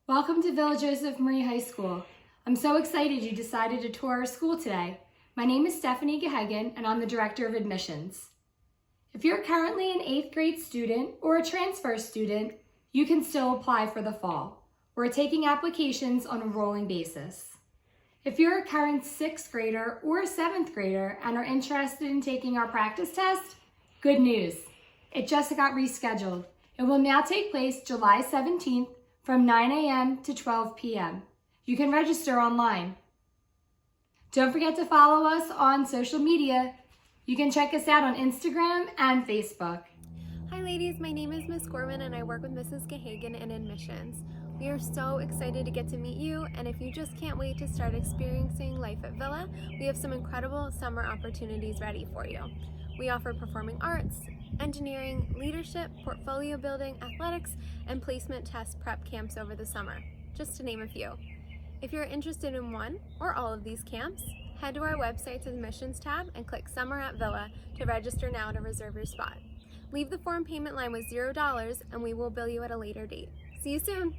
Welcome to Villa Joseph Marie High School. I'm so excited you decided to tour our school today. My name is Stephanie Gehagen and I'm the Director of Admissions. If you're currently an 8th grade student or a transfer student, you can still apply for the fall. We're taking applications on a rolling basis. If you're a current 6th grader or a 7th grader and are interested in taking our practice test, good news. It just got rescheduled. It will now take place July 17th from 9 a.m. to 12 p.m. You can register online. Don't forget to follow us on social media. You can check us out on Instagram and Facebook. Hi ladies, my name is Miss Gorman and I work with Mrs. Gehagen in admissions. We are so excited to get to meet you, and if you just can't wait to start experiencing life at Villa, we have some incredible summer opportunities ready for you. We offer performing arts, engineering, leadership, portfolio building, athletics, and placement test prep camps over the summer, just to name a few. If you're interested in one or all of these camps, head to our website's admissions tab and click Summer at Villa to register now to reserve your spot. Leave the form payment line with $0 and we will bill you at a later date. See you soon!